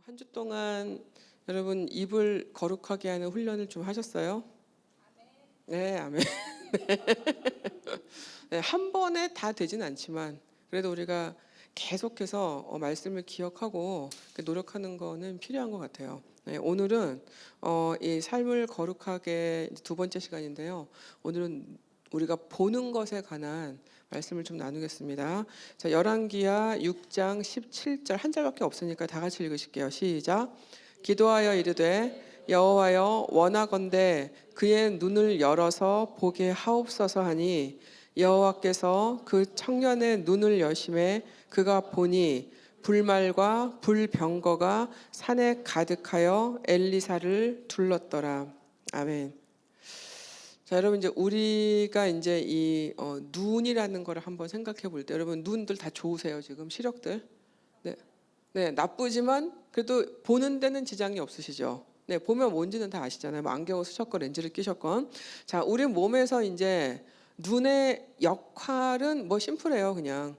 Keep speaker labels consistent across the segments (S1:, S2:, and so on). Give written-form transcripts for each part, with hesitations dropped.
S1: 한 주 동안 여러분 입을 거룩하게 하는 훈련을 좀 하셨어요? 네, 아멘. 네, 한 번에 다 되진 않지만 그래도 우리가 계속해서 말씀을 기억하고 노력하는 거는 필요한 것 같아요. 네, 오늘은 이 삶을 거룩하게 두 번째 시간인데요. 오늘은 우리가 보는 것에 관한 말씀을 좀 나누겠습니다. 자, 열왕기하 6장 17절 한 절밖에 없으니까 다 같이 읽으실게요. 시작. 기도하여 이르되 여호와여 원하건대 그의 눈을 열어서 보게 하옵소서 하니 여호와께서 그 청년의 눈을 여심해 그가 보니 불말과 불병거가 산에 가득하여 엘리사를 둘렀더라. 아멘. 자, 여러분 이제 우리가 이제 이 눈이라는 거를 한번 생각해 볼 때 여러분 눈들 다 좋으세요 지금 시력들? 네, 네 나쁘지만 그래도 보는 데는 지장이 없으시죠? 네, 보면 뭔지는 다 아시잖아요. 뭐 안경을 쓰셨건 렌즈를 끼셨건. 자, 우리 몸에서 이제 눈의 역할은 뭐 심플해요. 그냥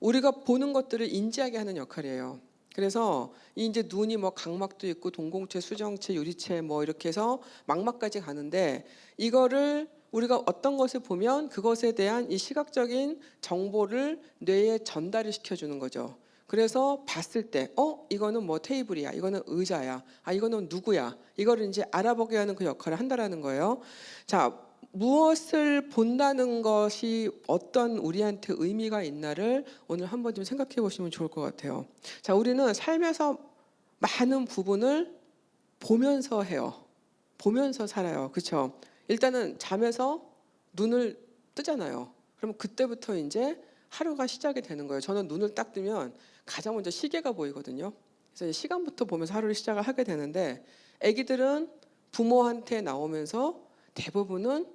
S1: 우리가 보는 것들을 인지하게 하는 역할이에요. 그래서 이제 눈이 뭐 각막도 있고 동공체, 수정체, 유리체 뭐 이렇게 해서 망막까지 가는데 이거를 우리가 어떤 것을 보면 그것에 대한 이 시각적인 정보를 뇌에 전달을 시켜주는 거죠. 그래서 봤을 때 이거는 뭐 테이블이야, 이거는 의자야, 이거는 누구야, 이거를 이제 알아보게 하는 그 역할을 한다라는 거예요. 자, 무엇을 본다는 것이 어떤 우리한테 의미가 있나를 오늘 한번 좀 생각해 보시면 좋을 것 같아요. 자, 우리는 삶에서 많은 부분을 보면서 해요. 보면서 살아요. 그렇죠? 일단은 잠에서 눈을 뜨잖아요. 그럼 그때부터 이제 하루가 시작이 되는 거예요. 저는 눈을 딱 뜨면 가장 먼저 시계가 보이거든요. 그래서 시간부터 보면서 하루를 시작을 하게 되는데 아기들은 부모한테 나오면서 대부분은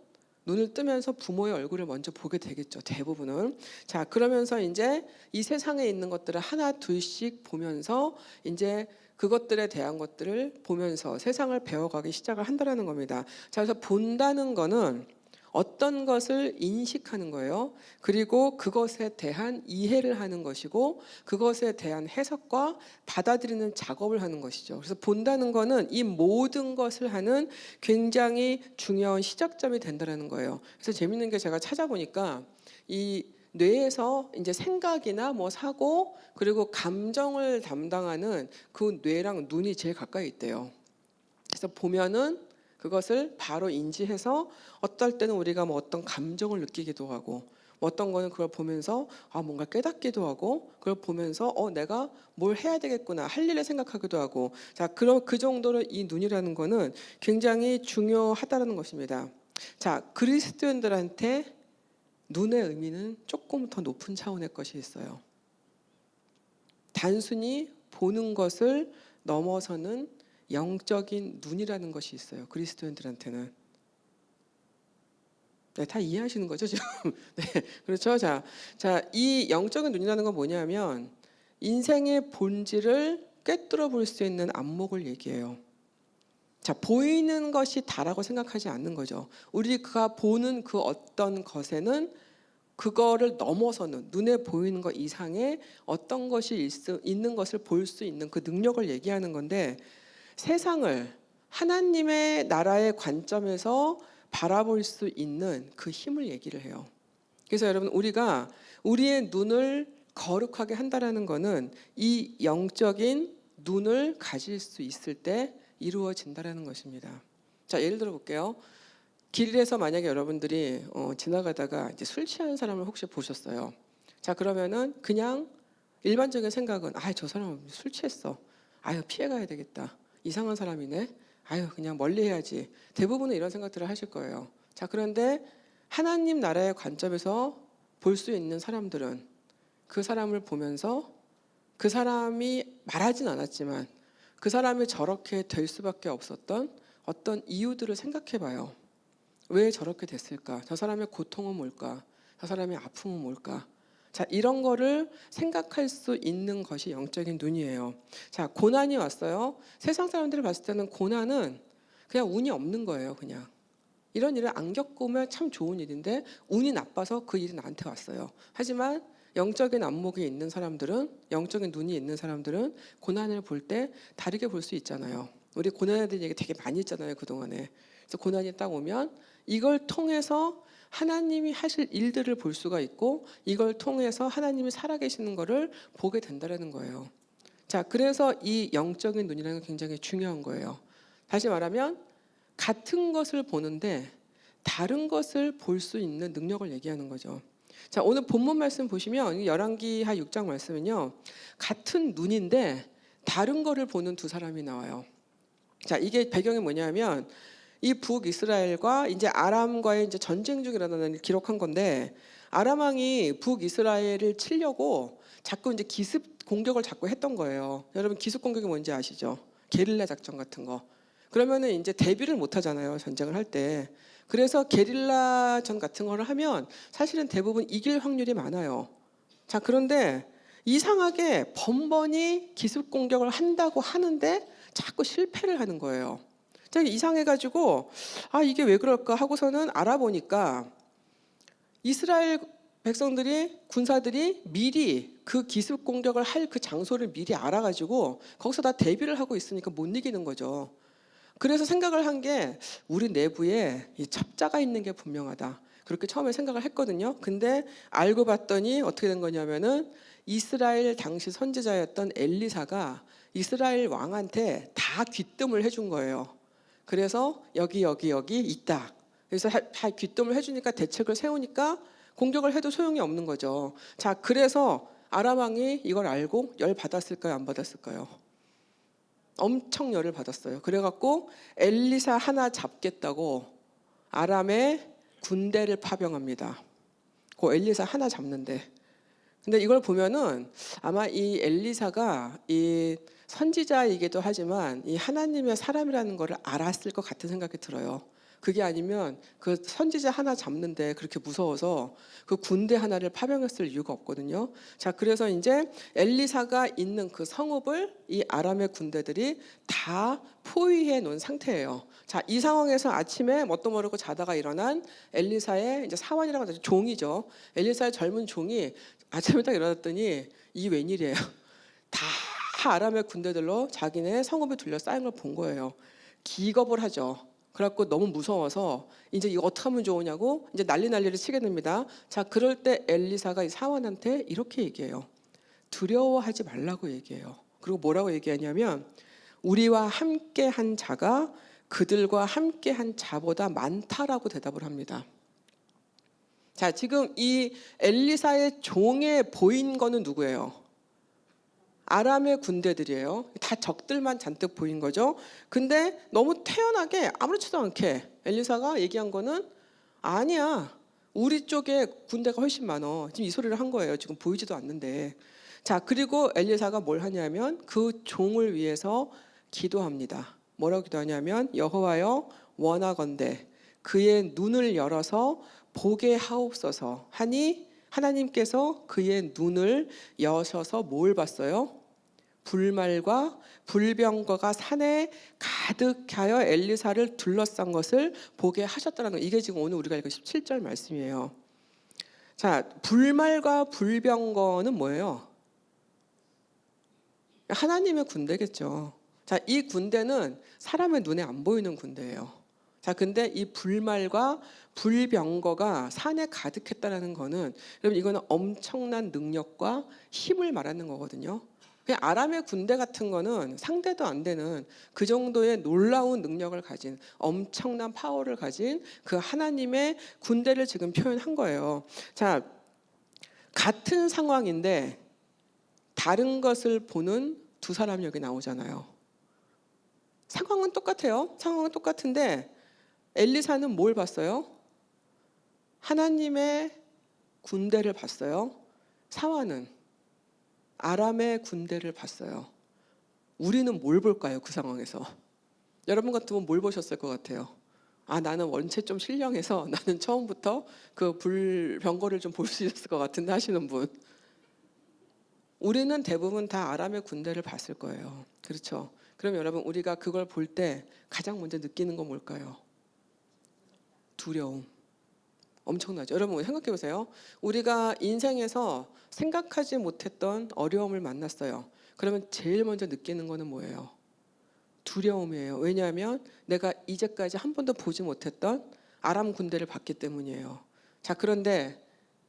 S1: 눈을 뜨면서 부모의 얼굴을 먼저 보게 되겠죠. 대부분은. 자, 그러면서 이제 이 세상에 있는 것들을 하나 둘씩 보면서 이제 그것들에 대한 것들을 보면서 세상을 배워가기 시작을 한다는 겁니다. 자, 그래서 본다는 거는 어떤 것을 인식하는 거예요. 그리고 그것에 대한 이해를 하는 것이고 그것에 대한 해석과 받아들이는 작업을 하는 것이죠. 그래서 본다는 거는 이 모든 것을 하는 굉장히 중요한 시작점이 된다는 거예요. 그래서 재밌는 게 제가 찾아보니까 이 뇌에서 이제 생각이나 뭐 사고 그리고 감정을 담당하는 그 뇌랑 눈이 제일 가까이 있대요. 그래서 보면은 그것을 바로 인지해서 어떨 때는 우리가 뭐 어떤 감정을 느끼기도 하고 어떤 거는 그걸 보면서 뭔가 깨닫기도 하고 그걸 보면서 내가 뭘 해야 되겠구나 할 일을 생각하기도 하고 자, 그럼 그 정도로 이 눈이라는 거는 굉장히 중요하다는 것입니다. 자, 그리스도인들한테 눈의 의미는 조금 더 높은 차원의 것이 있어요. 단순히 보는 것을 넘어서는 영적인 눈이라는 것이 있어요. 그리스도인들한테는. 네, 다 이해하시는 거죠 지금? 네, 그렇죠. 자, 이 영적인 눈이라는 건 뭐냐면 인생의 본질을 꿰뚫어 볼 수 있는 안목을 얘기해요. 자, 보이는 것이 다라고 생각하지 않는 거죠. 우리가 보는 그 어떤 것에는 그거를 넘어서는 눈에 보이는 것 이상의 어떤 것이 있는 것을 볼 수 있는 그 능력을 얘기하는 건데 세상을 하나님의 나라의 관점에서 바라볼 수 있는 그 힘을 얘기를 해요. 그래서 여러분 우리가 우리의 눈을 거룩하게 한다라는 거는 이 영적인 눈을 가질 수 있을 때 이루어진다라는 것입니다. 자, 예를 들어 볼게요. 길에서 만약에 여러분들이 지나가다가 이제 술 취한 사람을 혹시 보셨어요. 자, 그러면은 그냥 일반적인 생각은 저 사람 술 취했어. 피해가야 되겠다. 이상한 사람이네. 그냥 멀리 해야지. 대부분은 이런 생각들을 하실 거예요. 자, 그런데 하나님 나라의 관점에서 볼 수 있는 사람들은 그 사람을 보면서 그 사람이 말하진 않았지만 그 사람이 저렇게 될 수밖에 없었던 어떤 이유들을 생각해 봐요. 왜 저렇게 됐을까? 저 사람의 고통은 뭘까? 저 사람의 아픔은 뭘까? 자, 이런 거를 생각할 수 있는 것이 영적인 눈이에요. 자, 고난이 왔어요. 세상 사람들이 봤을 때는 고난은 그냥 운이 없는 거예요. 그냥 이런 일을 안 겪으면 참 좋은 일인데 운이 나빠서 그 일이 나한테 왔어요. 하지만 영적인 안목이 있는 사람들은, 영적인 눈이 있는 사람들은 고난을 볼 때 다르게 볼 수 있잖아요. 우리 고난에 대한 얘기 되게 많이 했잖아요, 그동안에. 그래서 고난이 딱 오면 이걸 통해서 하나님이 하실 일들을 볼 수가 있고, 이걸 통해서 하나님이 살아계시는 것을 보게 된다는 거예요. 자, 그래서 이 영적인 눈이라는 게 굉장히 중요한 거예요. 다시 말하면 같은 것을 보는데 다른 것을 볼 수 있는 능력을 얘기하는 거죠. 자, 오늘 본문 말씀 보시면 열왕기하 6장 말씀은요, 같은 눈인데 다른 거를 보는 두 사람이 나와요. 자, 이게 배경이 뭐냐면 이 북이스라엘과 이제 아람과의 이제 전쟁 중에 일어나는 일 기록한 건데, 아람 왕이 북이스라엘을 치려고 자꾸 이제 기습 공격을 자꾸 했던 거예요. 여러분, 기습 공격이 뭔지 아시죠? 게릴라 작전 같은 거. 그러면은 이제 대비를 못 하잖아요, 전쟁을 할 때. 그래서 게릴라전 같은 거를 하면 사실은 대부분 이길 확률이 많아요. 자, 그런데 이상하게 번번이 기습 공격을 한다고 하는데 자꾸 실패를 하는 거예요. 이상해가지고 이게 왜 그럴까 하고서는 알아보니까 이스라엘 백성들이, 군사들이 미리 그 기습 공격을 할 그 장소를 미리 알아가지고 거기서 다 대비를 하고 있으니까 못 이기는 거죠. 그래서 생각을 한 게 우리 내부에 이 첩자가 있는 게 분명하다. 그렇게 처음에 생각을 했거든요. 근데 알고 봤더니 어떻게 된 거냐면은 이스라엘 당시 선지자였던 엘리사가 이스라엘 왕한테 다 귀뜸을 해준 거예요. 그래서 여기 있다. 그래서 귀뜸을 해주니까 대책을 세우니까 공격을 해도 소용이 없는 거죠. 자, 그래서 아람 왕이 이걸 알고 열 받았을까요, 안 받았을까요? 엄청 열을 받았어요. 그래갖고 엘리사 하나 잡겠다고 아람의 군대를 파병합니다. 그 엘리사 하나 잡는데. 근데 이걸 보면은 아마 이 엘리사가 이 선지자이기도 하지만 이 하나님의 사람이라는 것을 알았을 것 같은 생각이 들어요. 그게 아니면 그 선지자 하나 잡는데 그렇게 무서워서 그 군대 하나를 파병했을 이유가 없거든요. 자, 그래서 이제 엘리사가 있는 그 성읍을 이 아람의 군대들이 다 포위해 놓은 상태예요. 자, 이 상황에서 아침에 뭣도 모르고 자다가 일어난 엘리사의 이제 사환이라고 하죠. 종이죠. 엘리사의 젊은 종이 아침에 딱 일어났더니 이게 웬일이에요. 다 아람의 군대들로 자기네 성읍에 둘러싸인 걸 본 거예요. 기겁을 하죠. 그래갖고 너무 무서워서 이제 이거 어떻게 하면 좋으냐고 이제 난리를 치게 됩니다. 자, 그럴 때 엘리사가 이 사환한테 이렇게 얘기해요. 두려워하지 말라고 얘기해요. 그리고 뭐라고 얘기하냐면 우리와 함께한 자가 그들과 함께한 자보다 많다라고 대답을 합니다. 자, 지금 이 엘리사의 종에 보인 거는 누구예요? 아람의 군대들이에요. 다 적들만 잔뜩 보인 거죠. 근데 너무 태연하게 아무렇지도 않게 엘리사가 얘기한 거는 아니야. 우리 쪽에 군대가 훨씬 많어. 지금 이 소리를 한 거예요. 지금 보이지도 않는데. 자, 그리고 엘리사가 뭘 하냐면 그 종을 위해서 기도합니다. 뭐라고 기도하냐면 여호와여 원하건대 그의 눈을 열어서 보게 하옵소서 하니 하나님께서 그의 눈을 여셔서 뭘 봤어요? 불말과 불병거가 산에 가득하여 엘리사를 둘러싼 것을 보게 하셨다는 거. 이게 지금 오늘 우리가 읽은 17절 말씀이에요. 자, 불말과 불병거는 뭐예요? 하나님의 군대겠죠. 자, 이 군대는 사람의 눈에 안 보이는 군대예요. 자, 근데 이 불말과 불병거가 산에 가득했다라는 거는 여러분 이거는 엄청난 능력과 힘을 말하는 거거든요. 그냥 아람의 군대 같은 거는 상대도 안 되는 그 정도의 놀라운 능력을 가진 엄청난 파워를 가진 그 하나님의 군대를 지금 표현한 거예요. 자, 같은 상황인데 다른 것을 보는 두 사람이 여기 나오잖아요. 상황은 똑같아요. 상황은 똑같은데 엘리사는 뭘 봤어요? 하나님의 군대를 봤어요. 사환은 아람의 군대를 봤어요. 우리는 뭘 볼까요? 그 상황에서. 여러분 같으면 뭘 보셨을 것 같아요? 나는 원체 좀 신령해서 나는 처음부터 그 불병거를 좀 볼 수 있었을 것 같은데 하시는 분. 우리는 대부분 다 아람의 군대를 봤을 거예요. 그렇죠? 그럼 여러분 우리가 그걸 볼 때 가장 먼저 느끼는 건 뭘까요? 두려움. 엄청나죠. 여러분 생각해 보세요. 우리가 인생에서 생각하지 못했던 어려움을 만났어요. 그러면 제일 먼저 느끼는 거는 뭐예요? 두려움이에요. 왜냐하면 내가 이제까지 한 번도 보지 못했던 아람 군대를 봤기 때문이에요. 자, 그런데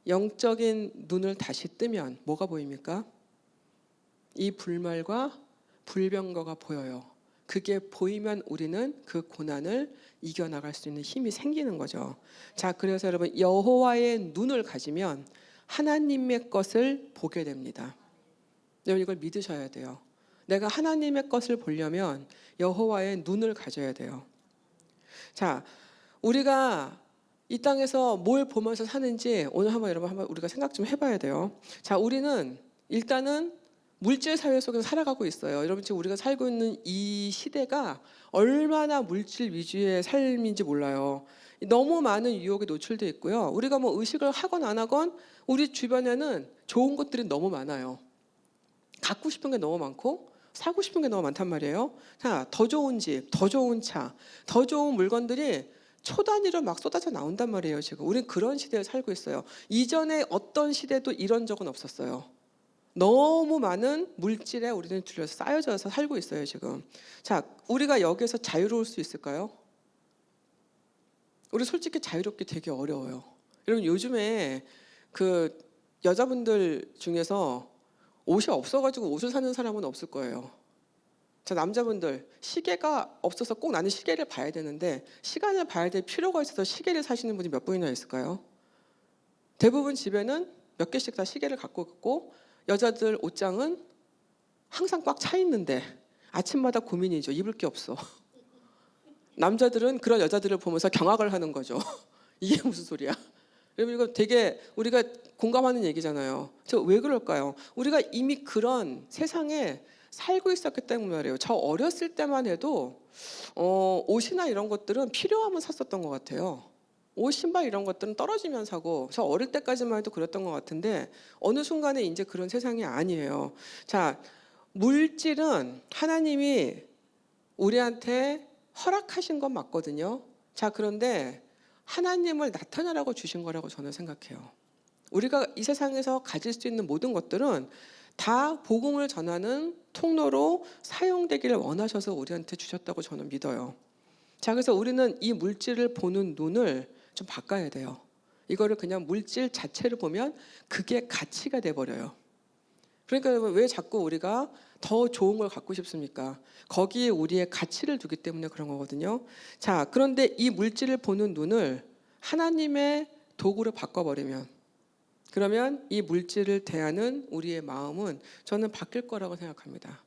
S1: 영적인 눈을 다시 뜨면 뭐가 보입니까? 이 불말과 불병거가 보여요. 그게 보이면 우리는 그 고난을 이겨나갈 수 있는 힘이 생기는 거죠. 자, 그래서 여러분 여호와의 눈을 가지면 하나님의 것을 보게 됩니다. 여러분 이걸 믿으셔야 돼요. 내가 하나님의 것을 보려면 여호와의 눈을 가져야 돼요. 자, 우리가 이 땅에서 뭘 보면서 사는지 오늘 여러분 한번 우리가 생각 좀 해봐야 돼요. 자, 우리는 일단은 물질 사회 속에서 살아가고 있어요. 여러분 지금 우리가 살고 있는 이 시대가 얼마나 물질 위주의 삶인지 몰라요. 너무 많은 유혹에 노출돼 있고요. 우리가 뭐 의식을 하건 안 하건 우리 주변에는 좋은 것들이 너무 많아요. 갖고 싶은 게 너무 많고 사고 싶은 게 너무 많단 말이에요. 자, 더 좋은 집, 더 좋은 차, 더 좋은 물건들이 초 단위로 막 쏟아져 나온단 말이에요. 지금 우리는 그런 시대에 살고 있어요. 이전에 어떤 시대도 이런 적은 없었어요. 너무 많은 물질에 우리는 둘러서 쌓여져서 살고 있어요. 지금. 자, 우리가 여기서 자유로울 수 있을까요? 우리 솔직히 자유롭기 되게 어려워요. 여러분 요즘에 그 여자분들 중에서 옷이 없어가지고 옷을 사는 사람은 없을 거예요. 자, 남자분들 시계가 없어서 꼭 나는 시계를 봐야 되는데 시간을 봐야 될 필요가 있어서 시계를 사시는 분이 몇 분이나 있을까요? 대부분 집에는 몇 개씩 다 시계를 갖고 있고 여자들 옷장은 항상 꽉 차 있는데 아침마다 고민이죠. 입을 게 없어. 남자들은 그런 여자들을 보면서 경악을 하는 거죠. 이게 무슨 소리야? 여러분 이거 되게 우리가 공감하는 얘기잖아요. 저 왜 그럴까요? 우리가 이미 그런 세상에 살고 있었기 때문에 말이에요. 저 어렸을 때만 해도 옷이나 이런 것들은 필요하면 샀었던 것 같아요. 옷, 신발 이런 것들은 떨어지면 사고 저 어릴 때까지만 해도 그랬던 것 같은데 어느 순간에 이제 그런 세상이 아니에요. 자, 물질은 하나님이 우리한테 허락하신 건 맞거든요. 자, 그런데 하나님을 나타내라고 주신 거라고 저는 생각해요. 우리가 이 세상에서 가질 수 있는 모든 것들은 다 복음을 전하는 통로로 사용되기를 원하셔서 우리한테 주셨다고 저는 믿어요. 자, 그래서 우리는 이 물질을 보는 눈을 좀 바꿔야 돼요. 이거를 그냥 물질 자체를 보면 그게 가치가 돼버려요. 그러니까 여러분 왜 자꾸 우리가 더 좋은 걸 갖고 싶습니까? 거기에 우리의 가치를 두기 때문에 그런 거거든요. 자, 그런데 이 물질을 보는 눈을 하나님의 도구로 바꿔버리면 그러면 이 물질을 대하는 우리의 마음은 저는 바뀔 거라고 생각합니다.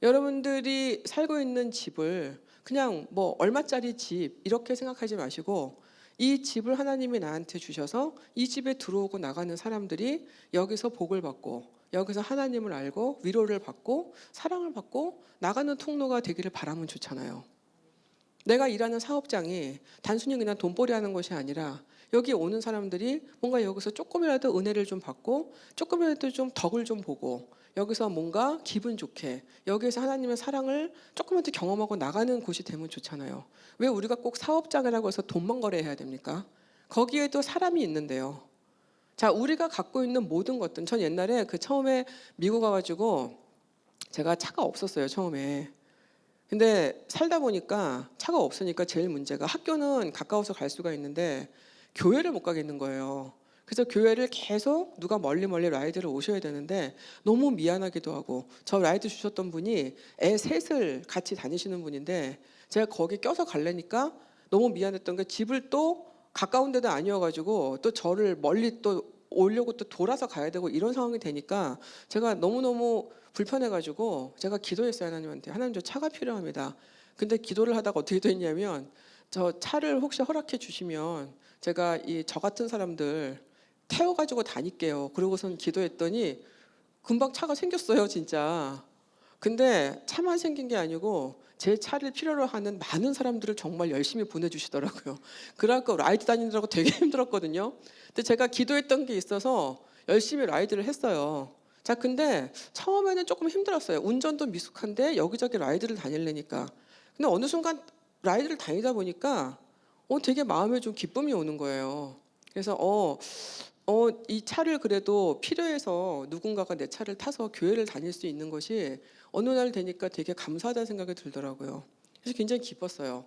S1: 여러분들이 살고 있는 집을 그냥 뭐 얼마짜리 집 이렇게 생각하지 마시고 이 집을 하나님이 나한테 주셔서 이 집에 들어오고 나가는 사람들이 여기서 복을 받고 여기서 하나님을 알고 위로를 받고 사랑을 받고 나가는 통로가 되기를 바라면 좋잖아요. 내가 일하는 사업장이 단순히 그냥 돈벌이 하는 것이 아니라 여기 오는 사람들이 뭔가 여기서 조금이라도 은혜를 좀 받고 조금이라도 좀 덕을 좀 보고 여기서 뭔가 기분 좋게 여기에서 하나님의 사랑을 조금이라도 경험하고 나가는 곳이 되면 좋잖아요. 왜 우리가 꼭 사업장이라고 해서 돈만 거래해야 됩니까? 거기에도 사람이 있는데요. 자, 우리가 갖고 있는 모든 것들, 전 옛날에 그 처음에 미국 와가지고 제가 차가 없었어요, 처음에. 근데 살다 보니까 차가 없으니까 제일 문제가 학교는 가까워서 갈 수가 있는데 교회를 못 가겠는 거예요. 그래서 교회를 계속 누가 멀리 라이드를 오셔야 되는데 너무 미안하기도 하고 저 라이드 주셨던 분이 애 셋을 같이 다니시는 분인데 제가 거기 껴서 가려니까 너무 미안했던 게 집을 또 가까운 데도 아니어가지고 또 저를 멀리 또 오려고 또 돌아서 가야 되고 이런 상황이 되니까 제가 너무너무 불편해가지고 제가 기도했어요. 하나님한테. 하나님 저 차가 필요합니다. 근데 기도를 하다가 어떻게 됐냐면 저 차를 혹시 허락해 주시면 제가 저 같은 사람들 태워가지고 다닐게요. 그러고선 기도했더니 금방 차가 생겼어요, 진짜. 근데 차만 생긴 게 아니고 제 차를 필요로 하는 많은 사람들을 정말 열심히 보내주시더라고요. 그래갖고 라이드 다니느라고 되게 힘들었거든요. 근데 제가 기도했던 게 있어서 열심히 라이드를 했어요. 자, 근데 처음에는 조금 힘들었어요. 운전도 미숙한데 여기저기 라이드를 다니려니까. 근데 어느 순간 라이드를 다니다 보니까 되게 마음에 좀 기쁨이 오는 거예요. 그래서 이 차를 그래도 필요해서 누군가가 내 차를 타서 교회를 다닐 수 있는 것이 어느 날 되니까 되게 감사하다는 생각이 들더라고요. 그래서 굉장히 기뻤어요.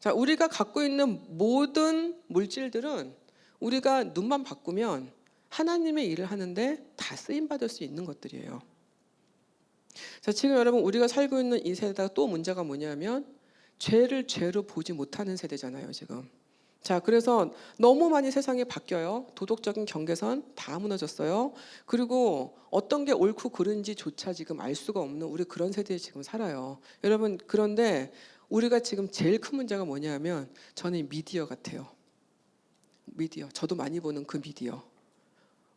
S1: 자, 우리가 갖고 있는 모든 물질들은 우리가 눈만 바꾸면 하나님의 일을 하는데 다 쓰임 받을 수 있는 것들이에요. 자, 지금 여러분 우리가 살고 있는 이 세대가 또 문제가 뭐냐면 죄를 죄로 보지 못하는 세대잖아요, 지금. 자, 그래서 너무 많이 세상이 바뀌어요. 도덕적인 경계선 다 무너졌어요. 그리고 어떤 게 옳고 그른지조차 지금 알 수가 없는 우리 그런 세대에 지금 살아요. 여러분, 그런데 우리가 지금 제일 큰 문제가 뭐냐면 저는 미디어 같아요. 미디어. 저도 많이 보는 그 미디어.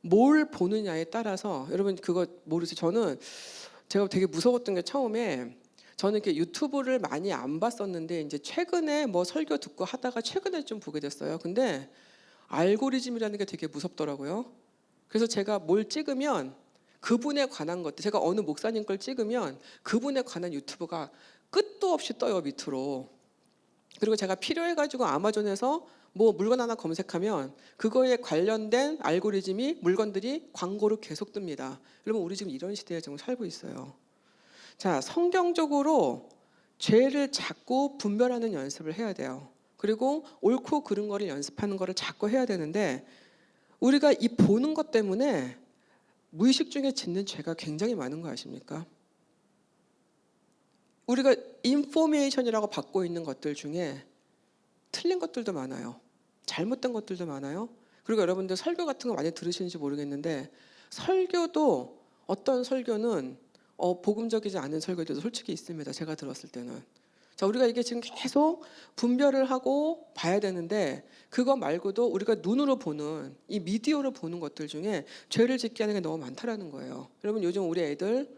S1: 뭘 보느냐에 따라서 여러분 그거 모르세요? 저는 제가 되게 무서웠던 게 처음에 저는 이렇게 유튜브를 많이 안 봤었는데 이제 최근에 뭐 설교 듣고 하다가 최근에 좀 보게 됐어요. 근데 알고리즘이라는 게 되게 무섭더라고요. 그래서 제가 뭘 찍으면 그분에 관한 것들, 제가 어느 목사님 걸 찍으면 그분에 관한 유튜브가 끝도 없이 떠요, 밑으로. 그리고 제가 필요해가지고 아마존에서 뭐 물건 하나 검색하면 그거에 관련된 알고리즘이 물건들이 광고로 계속 뜹니다. 여러분 우리 지금 이런 시대에 지금 살고 있어요. 자, 성경적으로 죄를 자꾸 분별하는 연습을 해야 돼요. 그리고 옳고 그른 거를 연습하는 거를 자꾸 해야 되는데 우리가 이 보는 것 때문에 무의식 중에 짓는 죄가 굉장히 많은 거 아십니까? 우리가 인포메이션이라고 받고 있는 것들 중에 틀린 것들도 많아요. 잘못된 것들도 많아요. 그리고 여러분들 설교 같은 거 많이 들으시는지 모르겠는데 설교도 어떤 설교는 복음적이지 않은 설교들도 솔직히 있습니다. 제가 들었을 때는. 자, 우리가 이게 지금 계속 분별을 하고 봐야 되는데 그거 말고도 우리가 눈으로 보는 이 미디어로 보는 것들 중에 죄를 짓게 하는 게 너무 많다라는 거예요. 여러분 요즘 우리 애들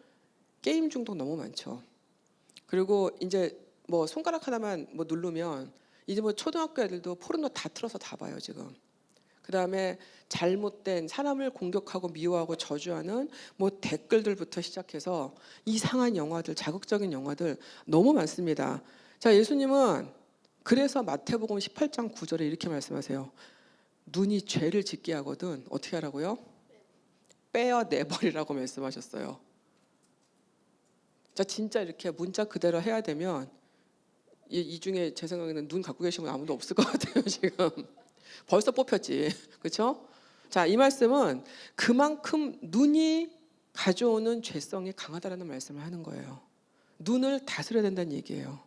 S1: 게임 중독 너무 많죠. 그리고 이제 뭐 손가락 하나만 뭐 누르면 이제 뭐 초등학교 애들도 포르노 다 틀어서 다 봐요 지금. 그다음에 잘못된 사람을 공격하고 미워하고 저주하는 뭐 댓글들부터 시작해서 이상한 영화들, 자극적인 영화들 너무 많습니다. 자, 예수님은 그래서 마태복음 18장 9절에 이렇게 말씀하세요. 눈이 죄를 짓게 하거든 어떻게 하라고요? 빼어내버리라고 말씀하셨어요. 자, 진짜 이렇게 문자 그대로 해야 되면 이 중에 제 생각에는 눈 갖고 계신 분 아무도 없을 것 같아요 지금. 벌써 뽑혔지, 그렇죠? 자, 이 말씀은 그만큼 눈이 가져오는 죄성이 강하다라는 말씀을 하는 거예요. 눈을 다스려야 된다는 얘기예요.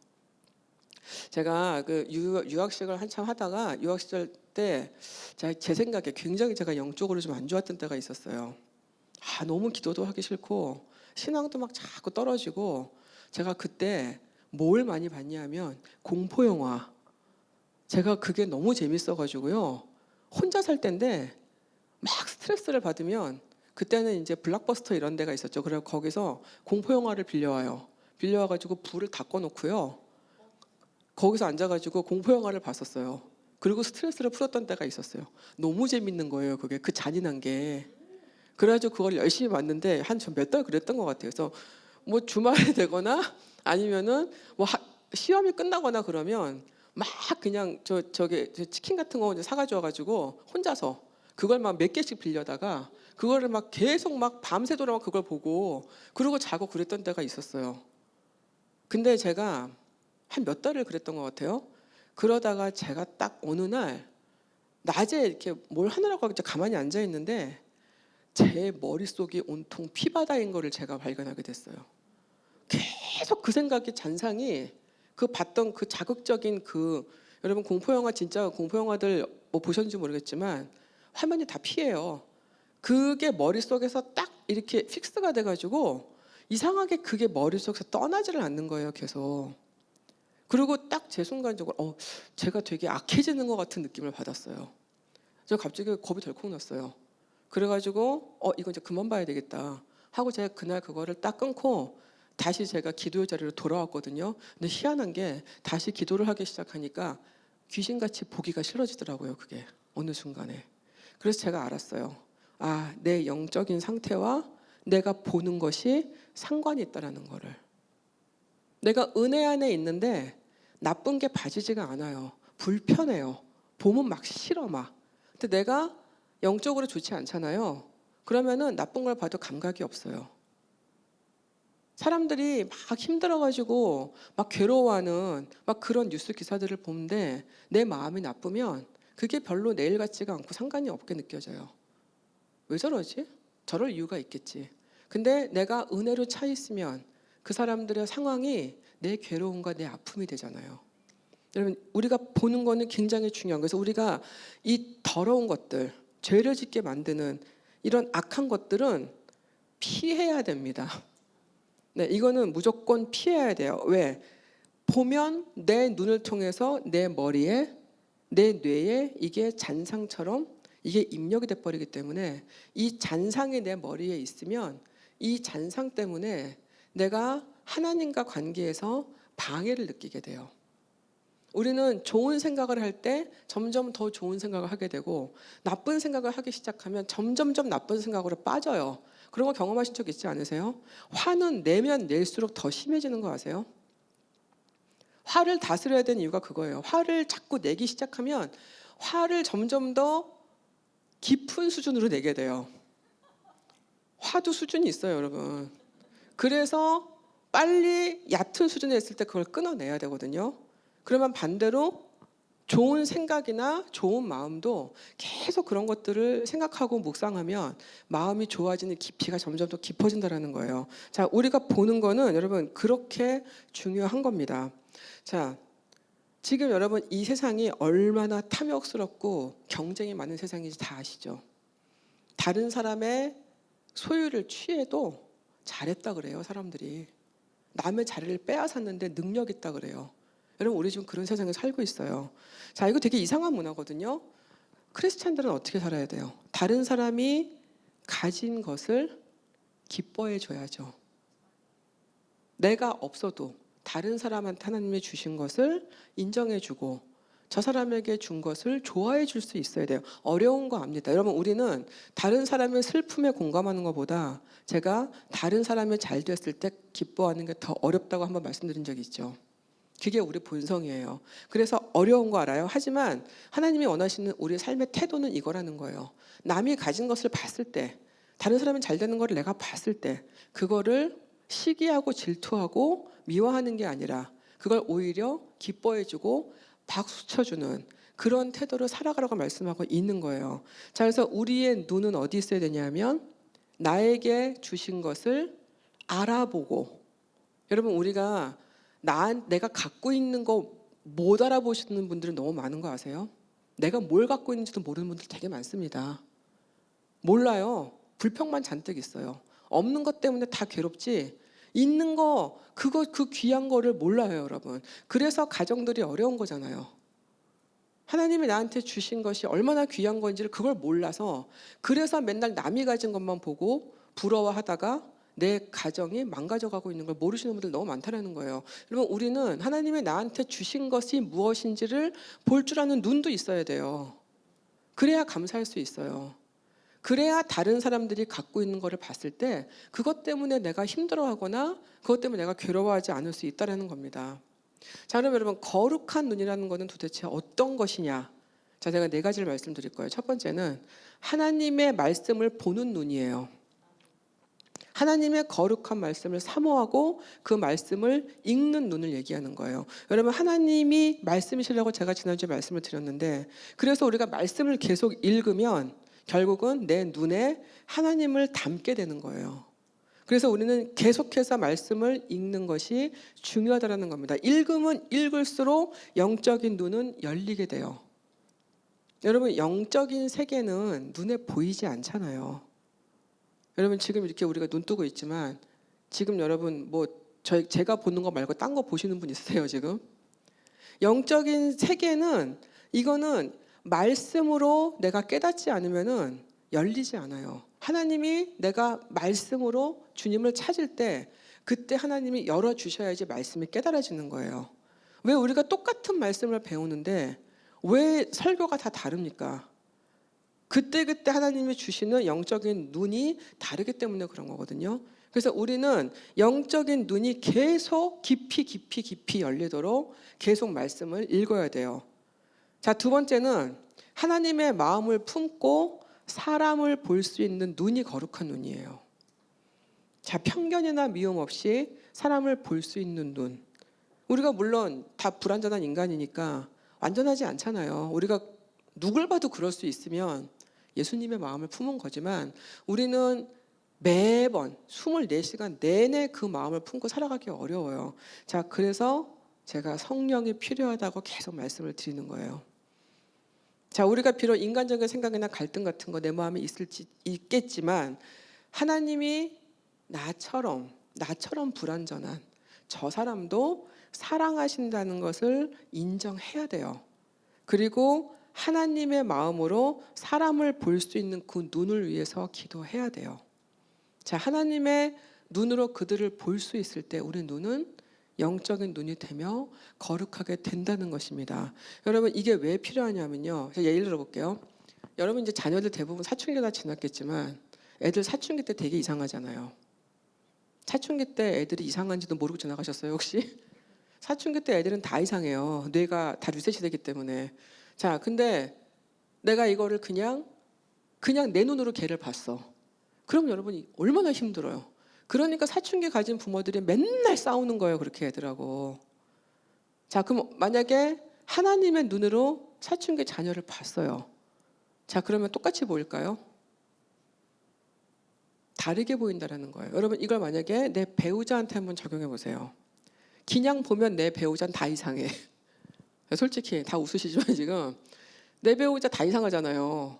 S1: 제가 그 유학식을 한참 하다가 유학 시절 때 제 생각에 굉장히 제가 영적으로 좀 안 좋았던 때가 있었어요. 너무 기도도 하기 싫고 신앙도 막 자꾸 떨어지고 제가 그때 뭘 많이 봤냐면 공포 영화. 제가 그게 너무 재밌어가지고요. 혼자 살 때인데 막 스트레스를 받으면 그때는 이제 블록버스터 이런 데가 있었죠. 그래서 거기서 공포 영화를 빌려와요. 빌려와가지고 불을 다 꺼놓고요. 거기서 앉아가지고 공포 영화를 봤었어요. 그리고 스트레스를 풀었던 때가 있었어요. 너무 재밌는 거예요. 그게 그 잔인한 게. 그래가지고 그걸 열심히 봤는데 한 몇 달 그랬던 것 같아요. 그래서 뭐 주말에 되거나 아니면은 뭐 시험이 끝나거나 그러면 막 그냥 저기 치킨 같은 거 사가지고 와가지고 혼자서 그걸 막 몇 개씩 빌려다가 그거를 막 계속 막 밤새도록 그걸 보고 그러고 자고 그랬던 때가 있었어요. 근데 제가 한 몇 달을 그랬던 것 같아요. 그러다가 제가 딱 어느 날 낮에 이렇게 뭘 하느라고 가만히 앉아 있는데 제 머릿속이 온통 피바다인 거를 제가 발견하게 됐어요. 계속 그 생각이 잔상이 그 봤던 그 자극적인 여러분 공포영화 진짜 공포영화들 뭐 보셨는지 모르겠지만 화면이 다 피해요. 그게 머릿속에서 딱 이렇게 픽스가 돼가지고 이상하게 그게 머릿속에서 떠나지를 않는 거예요 계속. 그리고 딱 제 순간적으로 제가 되게 악해지는 것 같은 느낌을 받았어요. 저 갑자기 겁이 덜컥 났어요. 그래가지고 이거 이제 그만 봐야 되겠다 하고 제가 그날 그거를 딱 끊고 다시 제가 기도의 자리로 돌아왔거든요. 근데 희한한 게 다시 기도를 하기 시작하니까 귀신같이 보기가 싫어지더라고요. 그게 어느 순간에. 그래서 제가 알았어요. 내 영적인 상태와 내가 보는 것이 상관이 있다라는 거를. 내가 은혜 안에 있는데 나쁜 게 빠지지가 않아요. 불편해요. 보면 막 싫어 막. 근데 내가 영적으로 좋지 않잖아요. 그러면은 나쁜 걸 봐도 감각이 없어요. 사람들이 막 힘들어가지고 막 괴로워하는 막 그런 뉴스 기사들을 보는데 내 마음이 나쁘면 그게 별로 내일 같지가 않고 상관이 없게 느껴져요. 왜 저러지? 저럴 이유가 있겠지. 근데 내가 은혜로 차 있으면 그 사람들의 상황이 내 괴로움과 내 아픔이 되잖아요. 여러분, 우리가 보는 거는 굉장히 중요한 거예요. 그래서 우리가 이 더러운 것들, 죄를 짓게 만드는 이런 악한 것들은 피해야 됩니다. 네, 이거는 무조건 피해야 돼요. 왜? 보면 내 눈을 통해서 내 머리에, 내 뇌에 이게 잔상처럼 이게 입력이 돼버리기 때문에 이 잔상이 내 머리에 있으면 이 잔상 때문에 내가 하나님과 관계에서 방해를 느끼게 돼요. 우리는 좋은 생각을 할 때 점점 더 좋은 생각을 하게 되고 나쁜 생각을 하기 시작하면 점점점 나쁜 생각으로 빠져요. 그런 거 경험하신 적 있지 않으세요? 화는 내면 낼수록 더 심해지는 거 아세요? 화를 다스려야 되는 이유가 그거예요. 화를 자꾸 내기 시작하면 화를 점점 더 깊은 수준으로 내게 돼요. 화도 수준이 있어요, 여러분. 그래서 빨리 얕은 수준에 있을 때 그걸 끊어내야 되거든요. 그러면 반대로 좋은 생각이나 좋은 마음도 계속 그런 것들을 생각하고 묵상하면 마음이 좋아지는 깊이가 점점 더 깊어진다는 거예요. 자, 우리가 보는 거는 여러분 그렇게 중요한 겁니다. 자, 지금 여러분 이 세상이 얼마나 탐욕스럽고 경쟁이 많은 세상인지 다 아시죠? 다른 사람의 소유를 취해도 잘했다 그래요, 사람들이. 남의 자리를 빼앗았는데 능력 있다 그래요. 여러분, 우리 지금 그런 세상에 살고 있어요. 자, 이거 되게 이상한 문화거든요. 크리스찬들은 어떻게 살아야 돼요? 다른 사람이 가진 것을 기뻐해 줘야죠. 내가 없어도 다른 사람한테 하나님이 주신 것을 인정해 주고 저 사람에게 준 것을 좋아해 줄 수 있어야 돼요. 어려운 거 압니다. 여러분, 우리는 다른 사람의 슬픔에 공감하는 것보다 제가 다른 사람이 잘 됐을 때 기뻐하는 게 더 어렵다고 한번 말씀드린 적이 있죠. 그게 우리 본성이에요. 그래서 어려운 거 알아요. 하지만 하나님이 원하시는 우리의 삶의 태도는 이거라는 거예요. 남이 가진 것을 봤을 때, 다른 사람이 잘 되는 걸 내가 봤을 때 그거를 시기하고 질투하고 미워하는 게 아니라 그걸 오히려 기뻐해주고 박수 쳐주는 그런 태도로 살아가라고 말씀하고 있는 거예요. 자, 그래서 우리의 눈은 어디 있어야 되냐면 나에게 주신 것을 알아보고, 여러분, 우리가 내가 갖고 있는 거 못 알아보시는 분들은 너무 많은 거 아세요? 내가 뭘 갖고 있는지도 모르는 분들 되게 많습니다. 몰라요. 불평만 잔뜩 있어요. 없는 것 때문에 다 괴롭지 있는 거 그 귀한 거를 몰라요, 여러분. 그래서 가정들이 어려운 거잖아요. 하나님이 나한테 주신 것이 얼마나 귀한 건지를 그걸 몰라서 그래서 맨날 남이 가진 것만 보고 부러워하다가 내 가정이 망가져가고 있는 걸 모르시는 분들 너무 많다는 거예요. 여러분, 우리는 하나님이 나한테 주신 것이 무엇인지를 볼 줄 아는 눈도 있어야 돼요. 그래야 감사할 수 있어요. 그래야 다른 사람들이 갖고 있는 거를 봤을 때 그것 때문에 내가 힘들어하거나 그것 때문에 내가 괴로워하지 않을 수 있다는 겁니다. 자, 그럼 여러분, 거룩한 눈이라는 것은 도대체 어떤 것이냐? 자, 제가 4가지를 말씀드릴 거예요. 첫 번째는 하나님의 말씀을 보는 눈이에요. 하나님의 거룩한 말씀을 사모하고 그 말씀을 읽는 눈을 얘기하는 거예요. 여러분, 하나님이 말씀이시라고 제가 지난주에 말씀을 드렸는데, 그래서 우리가 말씀을 계속 읽으면 결국은 내 눈에 하나님을 담게 되는 거예요. 그래서 우리는 계속해서 말씀을 읽는 것이 중요하다는 겁니다. 읽으면 읽을수록 영적인 눈은 열리게 돼요. 여러분, 영적인 세계는 눈에 보이지 않잖아요. 여러분, 지금 이렇게 우리가 눈 뜨고 있지만 지금 여러분 제가 보는 거 말고 딴 거 보시는 분 있으세요, 지금? 영적인 세계는 이거는 말씀으로 내가 깨닫지 않으면은 열리지 않아요. 하나님이 내가 말씀으로 주님을 찾을 때 그때 하나님이 열어 주셔야지 말씀이 깨달아지는 거예요. 왜 우리가 똑같은 말씀을 배우는데 왜 설교가 다 다릅니까? 그때그때 하나님이 주시는 영적인 눈이 다르기 때문에 그런 거거든요. 그래서 우리는 영적인 눈이 계속 깊이 열리도록 계속 말씀을 읽어야 돼요. 자, 두 번째는 하나님의 마음을 품고 사람을 볼 수 있는 눈이 거룩한 눈이에요. 자, 편견이나 미움 없이 사람을 볼 수 있는 눈. 우리가 물론 다 불완전한 인간이니까 완전하지 않잖아요. 우리가 누굴 봐도 그럴 수 있으면 예수님의 마음을 품은 거지만 우리는 매번 24시간 내내 그 마음을 품고 살아가기 어려워요. 자, 그래서 제가 성령이 필요하다고 계속 말씀을 드리는 거예요. 자, 우리가 비록 인간적인 생각이나 갈등 같은 거 내 마음에 있겠지만 하나님이 나처럼 불완전한 저 사람도 사랑하신다는 것을 인정해야 돼요. 그리고 하나님의 마음으로 사람을 볼 수 있는 그 눈을 위해서 기도해야 돼요. 자, 하나님의 눈으로 그들을 볼 수 있을 때 우리 눈은 영적인 눈이 되며 거룩하게 된다는 것입니다. 여러분, 이게 왜 필요하냐면요. 제가 예를 들어볼게요. 여러분 이제 자녀들 대부분 사춘기 다 지났겠지만 애들 사춘기 때 되게 이상하잖아요. 사춘기 때 애들이 이상한지도 모르고 지나가셨어요, 혹시? 사춘기 때 애들은 다 이상해요. 뇌가 다 리셋이 되기 때문에. 자, 근데 내가 이거를 그냥 내 눈으로 걔를 봤어. 그럼 여러분이 얼마나 힘들어요. 그러니까 사춘기 가진 부모들이 맨날 싸우는 거예요, 그렇게 애들하고. 자, 그럼 만약에 하나님의 눈으로 사춘기 자녀를 봤어요. 자, 그러면 똑같이 보일까요? 다르게 보인다라는 거예요. 여러분, 이걸 만약에 내 배우자한테 한번 적용해 보세요. 그냥 보면 내 배우자는 다 이상해. 솔직히 다 웃으시지만 지금 내 배우자 다 이상하잖아요.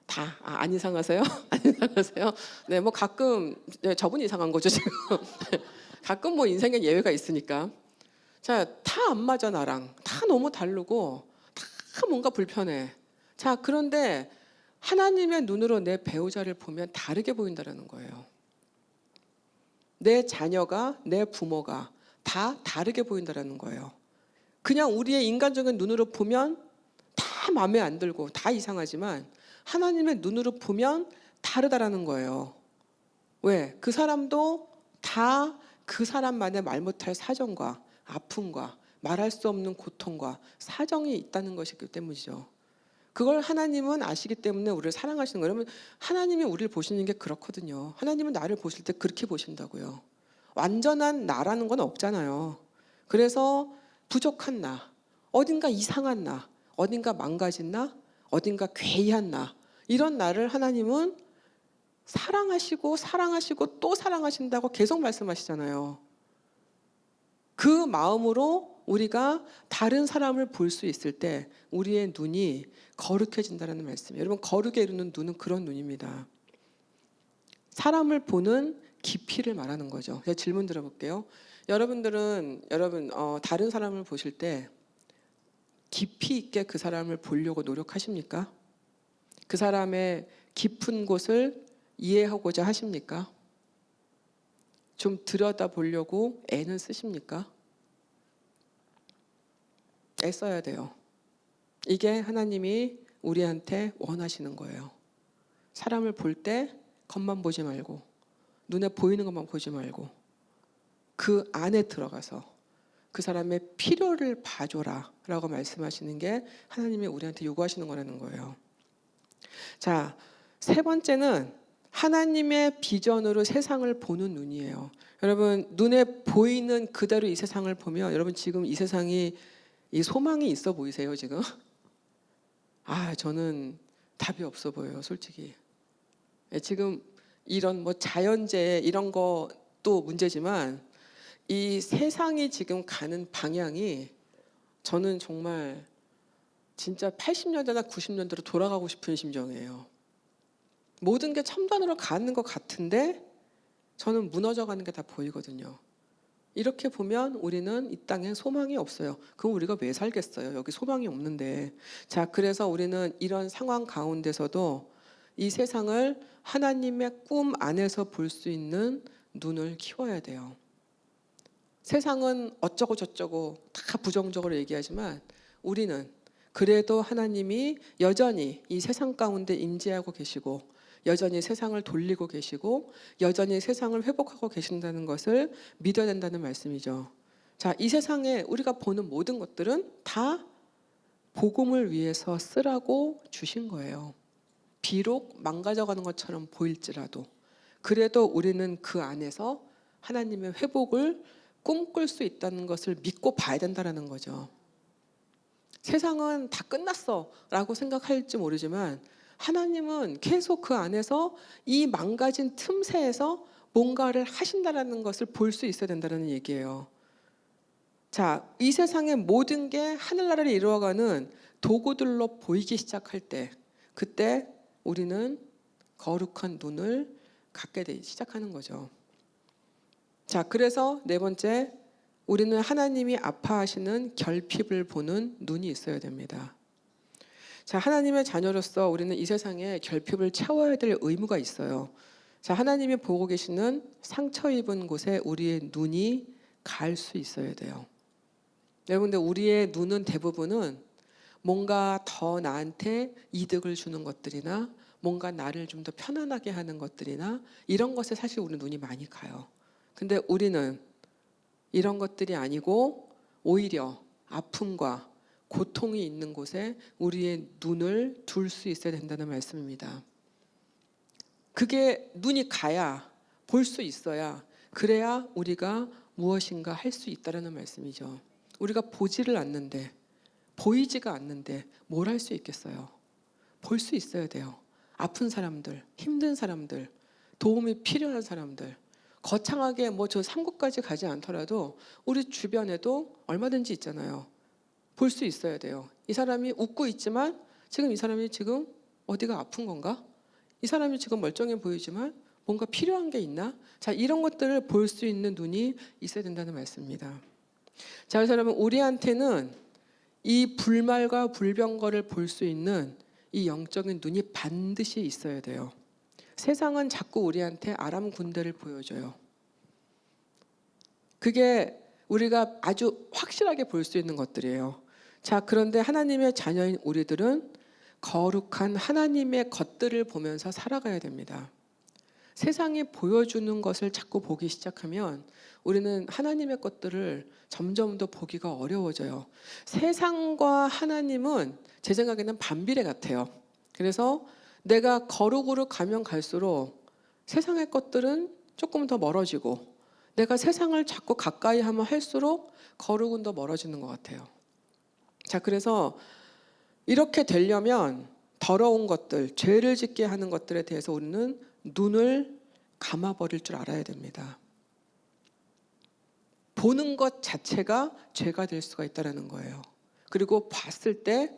S1: 다 안 이상하세요? 안 이상하세요? 네, 뭐 가끔 저분이 이상한 거죠 지금. 가끔 뭐 인생에 예외가 있으니까. 자, 다 안 맞아 나랑. 다 너무 다르고 다 뭔가 불편해. 자, 그런데 하나님의 눈으로 내 배우자를 보면 다르게 보인다라는 거예요. 내 자녀가, 내 부모가 다 다르게 보인다라는 거예요. 그냥 우리의 인간적인 눈으로 보면 다 마음에 안 들고 다 이상하지만 하나님의 눈으로 보면 다르다라는 거예요. 왜? 그 사람도 다 그 사람만의 말 못할 사정과 아픔과 말할 수 없는 고통과 사정이 있다는 것이기 때문이죠. 그걸 하나님은 아시기 때문에 우리를 사랑하시는 거예요. 여러분, 하나님이 우리를 보시는 게 그렇거든요. 하나님은 나를 보실 때 그렇게 보신다고요. 완전한 나라는 건 없잖아요. 그래서 부족한 나, 어딘가 이상한 나, 어딘가 망가진 나, 어딘가 괴이한 나, 이런 나를 하나님은 사랑하시고 또 사랑하신다고 계속 말씀하시잖아요. 그 마음으로 우리가 다른 사람을 볼 수 있을 때 우리의 눈이 거룩해진다는 말씀이에요. 여러분, 거룩에 이르는 눈은 그런 눈입니다. 사람을 보는 깊이를 말하는 거죠. 제가 질문 드려볼게요. 여러분들은 다른 사람을 보실 때 깊이 있게 그 사람을 보려고 노력하십니까? 그 사람의 깊은 곳을 이해하고자 하십니까? 좀 들여다보려고 애는 쓰십니까? 애써야 돼요. 이게 하나님이 우리한테 원하시는 거예요. 사람을 볼 때 겉만 보지 말고 눈에 보이는 것만 보지 말고 그 안에 들어가서 그 사람의 필요를 봐줘라 라고 말씀하시는 게 하나님이 우리한테 요구하시는 거라는 거예요. 자, 세 번째는 하나님의 비전으로 세상을 보는 눈이에요. 여러분, 눈에 보이는 그대로 이 세상을 보면 여러분 지금 이 세상이 이 소망이 있어 보이세요 지금? 저는 답이 없어 보여요, 솔직히. 지금 이런 뭐 자연재해 이런 것도 문제지만 이 세상이 지금 가는 방향이 저는 정말 진짜 80년대나 90년대로 돌아가고 싶은 심정이에요. 모든 게 첨단으로 가는 것 같은데 저는 무너져가는 게 다 보이거든요. 이렇게 보면 우리는 이 땅에 소망이 없어요. 그럼 우리가 왜 살겠어요? 여기 소망이 없는데. 자, 그래서 우리는 이런 상황 가운데서도 이 세상을 하나님의 꿈 안에서 볼 수 있는 눈을 키워야 돼요. 세상은 어쩌고 저쩌고 다 부정적으로 얘기하지만 우리는 그래도 하나님이 여전히 이 세상 가운데 임재하고 계시고 여전히 세상을 돌리고 계시고 여전히 세상을 회복하고 계신다는 것을 믿어야 된다는 말씀이죠. 자, 이 세상에 우리가 보는 모든 것들은 다 복음을 위해서 쓰라고 주신 거예요. 비록 망가져가는 것처럼 보일지라도 그래도 우리는 그 안에서 하나님의 회복을 꿈꿀 수 있다는 것을 믿고 봐야 된다는 거죠. 세상은 다 끝났어 라고 생각할지 모르지만 하나님은 계속 그 안에서 이 망가진 틈새에서 뭔가를 하신다는 것을 볼 수 있어야 된다는 얘기예요. 자, 이 세상의 모든 게 하늘나라를 이루어가는 도구들로 보이기 시작할 때 그때 우리는 거룩한 눈을 갖게 되기 시작하는 거죠. 자, 그래서 네 번째, 우리는 하나님이 아파하시는 결핍을 보는 눈이 있어야 됩니다. 자, 하나님의 자녀로서 우리는 이 세상에 결핍을 채워야 될 의무가 있어요. 자, 하나님이 보고 계시는 상처 입은 곳에 우리의 눈이 갈 수 있어야 돼요. 여러분들, 우리의 눈은 대부분은 뭔가 더 나한테 이득을 주는 것들이나 뭔가 나를 좀 더 편안하게 하는 것들이나 이런 것에 사실 우리 눈이 많이 가요. 근데 우리는 이런 것들이 아니고 오히려 아픔과 고통이 있는 곳에 우리의 눈을 둘 수 있어야 된다는 말씀입니다. 그게 눈이 가야, 볼 수 있어야, 그래야 우리가 무엇인가 할 수 있다는 말씀이죠. 우리가 보지를 않는데, 보이지가 않는데 뭘 할 수 있겠어요? 볼 수 있어야 돼요. 아픈 사람들, 힘든 사람들, 도움이 필요한 사람들, 거창하게 뭐 저 삼국까지 가지 않더라도 우리 주변에도 얼마든지 있잖아요. 볼 수 있어야 돼요. 이 사람이 웃고 있지만 지금 이 사람이 지금 어디가 아픈 건가? 이 사람이 지금 멀쩡해 보이지만 뭔가 필요한 게 있나? 자, 이런 것들을 볼 수 있는 눈이 있어야 된다는 말씀입니다. 자, 그래서 여러분, 우리한테는 이 불말과 불병거를 볼 수 있는 이 영적인 눈이 반드시 있어야 돼요. 세상은 자꾸 우리한테 아람 군대를 보여줘요. 그게 우리가 아주 확실하게 볼 수 있는 것들이에요. 자, 그런데 하나님의 자녀인 우리들은 거룩한 하나님의 것들을 보면서 살아가야 됩니다. 세상이 보여주는 것을 자꾸 보기 시작하면 우리는 하나님의 것들을 점점 더 보기가 어려워져요. 세상과 하나님은 제 생각에는 반비례 같아요. 그래서 내가 거룩으로 가면 갈수록 세상의 것들은 조금 더 멀어지고 내가 세상을 자꾸 가까이 하면 할수록 거룩은 더 멀어지는 것 같아요. 자, 그래서 이렇게 되려면 더러운 것들, 죄를 짓게 하는 것들에 대해서 우리는 눈을 감아버릴 줄 알아야 됩니다. 보는 것 자체가 죄가 될 수가 있다는 거예요. 그리고 봤을 때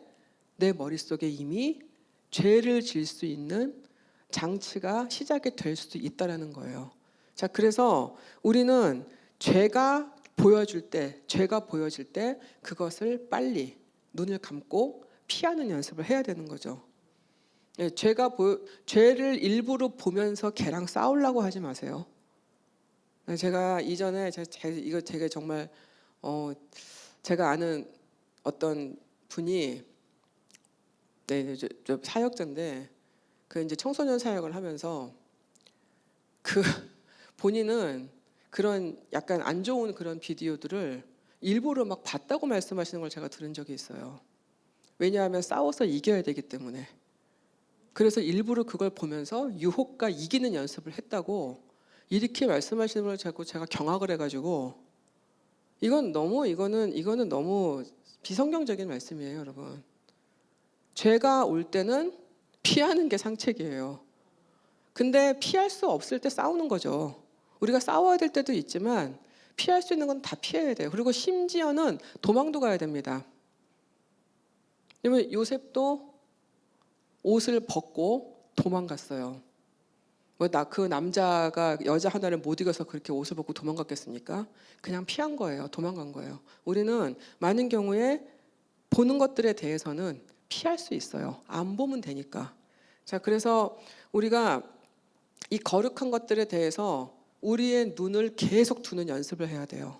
S1: 내 머릿속에 이미 죄를 질 수 있는 장치가 시작이 될 수도 있다는 거예요. 자, 그래서 우리는 죄가 보여질 때 그것을 빨리 눈을 감고 피하는 연습을 해야 되는 거죠. 예, 죄를 일부러 보면서 걔랑 싸우려고 하지 마세요. 제가 이전에 이거 되게 정말 제가 아는 어떤 분이 저 사역자인데 그 이제 청소년 사역을 하면서 그 본인은 그런 약간 안 좋은 그런 비디오들을 일부러 막 봤다고 말씀하시는 걸 제가 들은 적이 있어요. 왜냐하면 싸워서 이겨야 되기 때문에. 그래서 일부러 그걸 보면서 유혹과 이기는 연습을 했다고 이렇게 말씀하시는 걸 자꾸 제가 경악을 해가지고 이거는 너무 비성경적인 말씀이에요, 여러분. 죄가 올 때는 피하는 게 상책이에요. 근데 피할 수 없을 때 싸우는 거죠. 우리가 싸워야 될 때도 있지만 피할 수 있는 건 다 피해야 돼요. 그리고 심지어는 도망도 가야 됩니다. 왜냐면 요셉도 옷을 벗고 도망갔어요. 그 남자가 여자 하나를 못 이겨서 그렇게 옷을 벗고 도망갔겠습니까? 그냥 피한 거예요. 도망간 거예요. 우리는 많은 경우에 보는 것들에 대해서는 피할 수 있어요. 안 보면 되니까. 자, 그래서 우리가 이 거룩한 것들에 대해서 우리의 눈을 계속 두는 연습을 해야 돼요.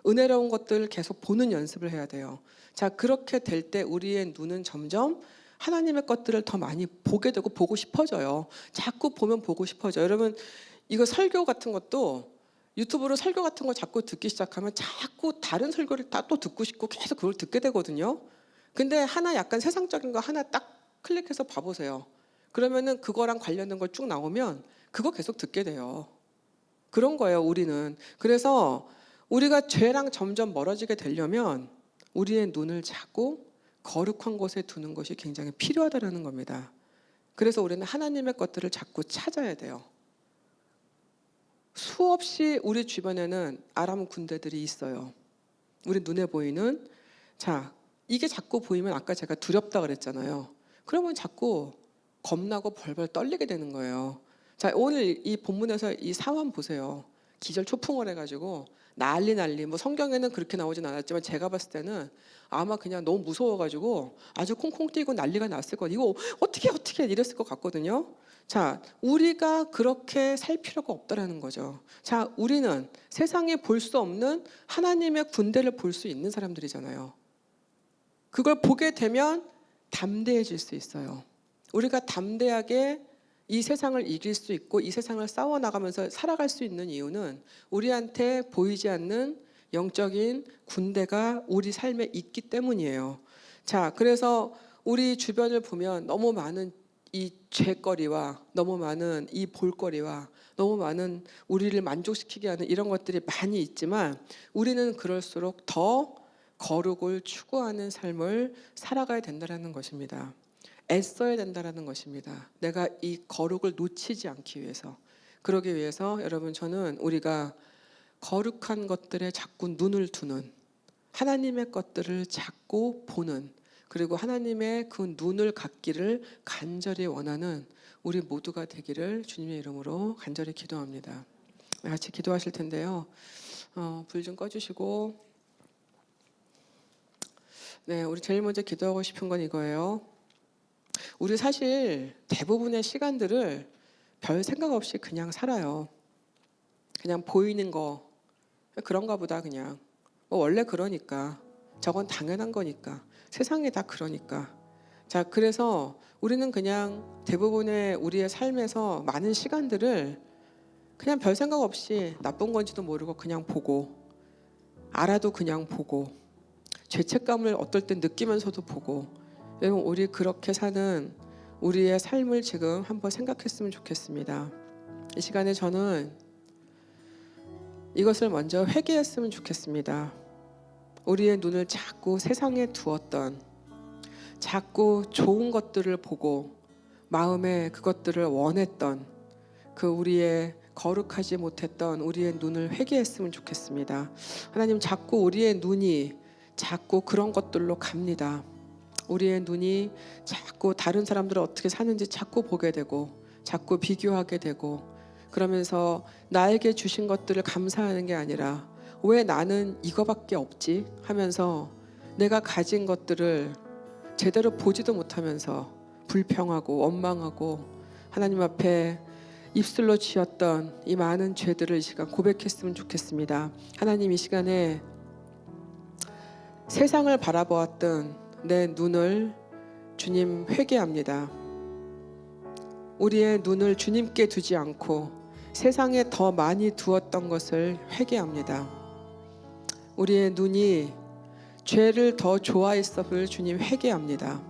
S1: 은혜로운 것들을 계속 보는 연습을 해야 돼요. 자, 그렇게 될 때 우리의 눈은 점점 하나님의 것들을 더 많이 보게 되고 보고 싶어져요. 자꾸 보면 보고 싶어져요. 여러분, 이거 설교 같은 것도 유튜브로 설교 같은 거 자꾸 듣기 시작하면 자꾸 다른 설교를 다 또 듣고 싶고 계속 그걸 듣게 되거든요. 근데 하나 약간 세상적인 거 하나 딱 클릭해서 봐보세요. 그러면은 그거랑 관련된 걸 쭉 나오면 그거 계속 듣게 돼요. 그런 거예요, 우리는. 그래서 우리가 죄랑 점점 멀어지게 되려면 우리의 눈을 자꾸 거룩한 곳에 두는 것이 굉장히 필요하다는 겁니다. 그래서 우리는 하나님의 것들을 자꾸 찾아야 돼요. 수없이 우리 주변에는 아람 군대들이 있어요. 우리 눈에 보이는, 자, 이게 자꾸 보이면 아까 제가 두렵다 그랬잖아요. 그러면 자꾸 겁나고 벌벌 떨리게 되는 거예요. 자, 오늘 이 본문에서 이 상황 보세요. 기절초풍을 해가지고 난리. 뭐 성경에는 그렇게 나오진 않았지만 제가 봤을 때는 아마 그냥 너무 무서워가지고 아주 콩콩 뛰고 난리가 났을 거예요. 이거 어떻게 이랬을 것 같거든요. 자, 우리가 그렇게 살 필요가 없다라는 거죠. 자, 우리는 세상에 볼 수 없는 하나님의 군대를 볼 수 있는 사람들이잖아요. 그걸 보게 되면 담대해질 수 있어요. 우리가 담대하게 이 세상을 이길 수 있고 이 세상을 싸워나가면서 살아갈 수 있는 이유는 우리한테 보이지 않는 영적인 군대가 우리 삶에 있기 때문이에요. 자, 그래서 우리 주변을 보면 너무 많은 이 죄거리와 너무 많은 이 볼거리와 너무 많은 우리를 만족시키게 하는 이런 것들이 많이 있지만 우리는 그럴수록 더 거룩을 추구하는 삶을 살아가야 된다는 것입니다. 애써야 된다는 것입니다. 내가 이 거룩을 놓치지 않기 위해서. 그러기 위해서 여러분, 저는 우리가 거룩한 것들에 자꾸 눈을 두는, 하나님의 것들을 자꾸 보는, 그리고 하나님의 그 눈을 갖기를 간절히 원하는 우리 모두가 되기를 주님의 이름으로 간절히 기도합니다. 같이 기도하실 텐데요. 불 좀 꺼주시고, 네, 우리 제일 먼저 기도하고 싶은 건 이거예요. 우리 사실 대부분의 시간들을 별 생각 없이 그냥 살아요. 그냥 보이는 거 그런가 보다, 그냥 원래 그러니까, 저건 당연한 거니까, 세상이 다 그러니까. 자, 그래서 우리는 그냥 대부분의 우리의 삶에서 많은 시간들을 그냥 별 생각 없이 나쁜 건지도 모르고 그냥 보고, 알아도 그냥 보고, 죄책감을 어떨 땐 느끼면서도 보고. 여러분, 우리 그렇게 사는 우리의 삶을 지금 한번 생각했으면 좋겠습니다. 이 시간에 저는 이것을 먼저 회개했으면 좋겠습니다. 우리의 눈을 자꾸 세상에 두었던, 자꾸 좋은 것들을 보고 마음에 그것들을 원했던 그 우리의 거룩하지 못했던 우리의 눈을 회개했으면 좋겠습니다. 하나님, 자꾸 우리의 눈이 자꾸 그런 것들로 갑니다. 우리의 눈이 자꾸 다른 사람들은 어떻게 사는지 자꾸 보게 되고, 자꾸 비교하게 되고, 그러면서 나에게 주신 것들을 감사하는 게 아니라 왜 나는 이거밖에 없지 하면서 내가 가진 것들을 제대로 보지도 못하면서 불평하고 원망하고 하나님 앞에 입술로 지었던 이 많은 죄들을 이 시간 고백했으면 좋겠습니다. 하나님, 이 시간에 세상을 바라보았던 내 눈을 주님 회개합니다. 우리의 눈을 주님께 두지 않고 세상에 더 많이 두었던 것을 회개합니다. 우리의 눈이 죄를 더 좋아했음을 주님 회개합니다.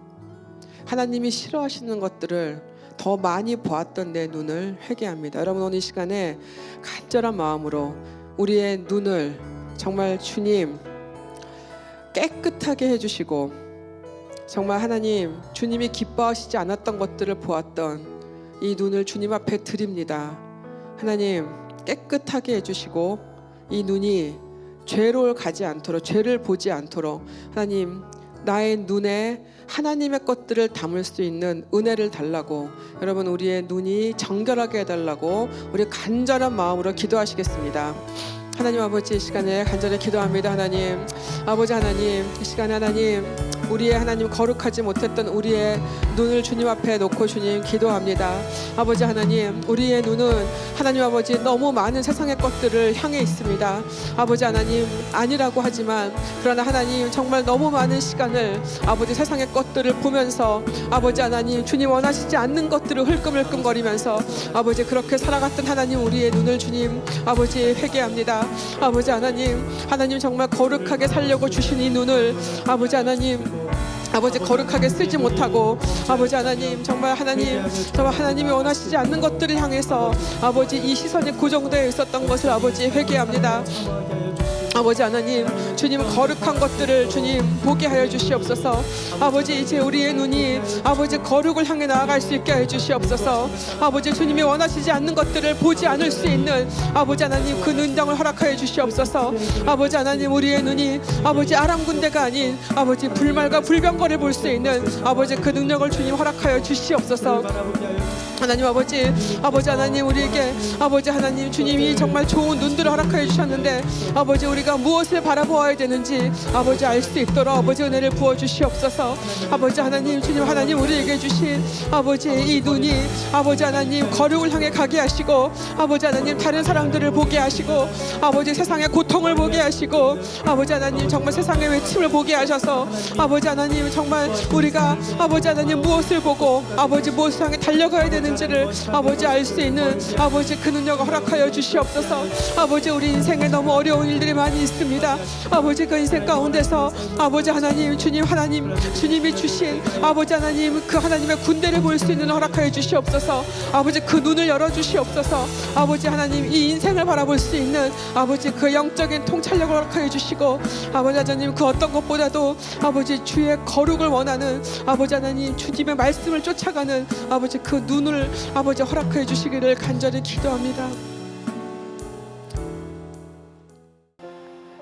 S1: 하나님이 싫어하시는 것들을 더 많이 보았던 내 눈을 회개합니다. 여러분, 오늘 이 시간에 간절한 마음으로 우리의 눈을 정말 주님 깨끗하게 해주시고, 정말 하나님, 주님이 기뻐하시지 않았던 것들을 보았던 이 눈을 주님 앞에 드립니다. 하나님, 깨끗하게 해주시고 이 눈이 죄로 가지 않도록, 죄를 보지 않도록 하나님, 나의 눈에 하나님의 것들을 담을 수 있는 은혜를 달라고, 여러분, 우리의 눈이 정결하게 해달라고 우리 간절한 마음으로 기도하시겠습니다. 하나님 아버지, 이 시간에 간절히 기도합니다. 하나님 아버지, 하나님, 이 시간에 하나님, 우리의 하나님 거룩하지 못했던 우리의 눈을 주님 앞에 놓고 주님 기도합니다. 아버지 하나님, 우리의 눈은 하나님 아버지 너무 많은 세상의 것들을 향해 있습니다. 아버지 하나님, 아니라고 하지만 그러나 하나님, 정말 너무 많은 시간을 아버지 세상의 것들을 보면서 아버지 하나님, 주님 원하시지 않는 것들을 흘끔흘끔거리면서 아버지 그렇게 살아갔던 하나님, 우리의 눈을 주님 아버지 회개합니다. 아버지 하나님, 하나님 정말 거룩하게 살려고 주신 이 눈을 아버지 하나님 아버지 거룩하게 쓰지 못하고 아버지 하나님 정말 하나님이 원하시지 않는 것들을 향해서 아버지 이 시선이 고정되어 있었던 것을 아버지 회개합니다. 아버지 하나님, 주님 거룩한 것들을 주님 보게 하여 주시옵소서. 아버지 이제 우리의 눈이 아버지 거룩을 향해 나아갈 수 있게 하여 주시옵소서. 아버지 주님이 원하시지 않는 것들을 보지 않을 수 있는 아버지 하나님 그 눈장을 허락하여 주시옵소서. 아버지 하나님 우리의 눈이 아버지 아람군대가 아닌 아버지 불말과 불병거를 볼 수 있는 아버지 그 능력을 주님 허락하여 주시옵소서. 하나님 아버지 하나님 우리에게 아버지 하나님 주님이 정말 좋은 눈들을 허락하여 주셨는데 아버지 우리가 무엇을 바라보아야 되는지 아버지 알 수 있도록 아버지 은혜를 부어 주시옵소서. 아버지 하나님 주님 하나님 우리에게 주신 아버지 이 눈이 아버지 하나님 거룩을 향해 가게 하시고 아버지 하나님 다른 사람들을 보게 하시고 아버지 세상의 고통을 보게 하시고 아버지 하나님 정말 세상의 외침을 보게 하셔서 아버지 하나님 정말 우리가 아버지 하나님 무엇을 보고 아버지 무엇을 향해 달려가야 되는지를 아버지 알 수 있는 아버지 그 능력을 허락하여 주시옵소서. 아버지 우리 인생에 너무 어려운 일들이 많이 있습니다. 아버지 그 인생 가운데서 아버지 하나님 주님이 주신 아버지 하나님 그 하나님의 군대를 볼 수 있는 허락하여 주시옵소서. 아버지 그 눈을 열어 주시옵소서. 아버지 하나님 이 인생을 바라볼 수 있는 아버지 그 영적인 통찰력을 허락하여 주시고 아버지 하나님 그 어떤 것보다도 아버지 주의 거룩을 원하는 아버지 하나님 주님의 말씀을 쫓아가는 아버지 그 눈을 아버지 허락하여 주시기를 간절히 기도합니다.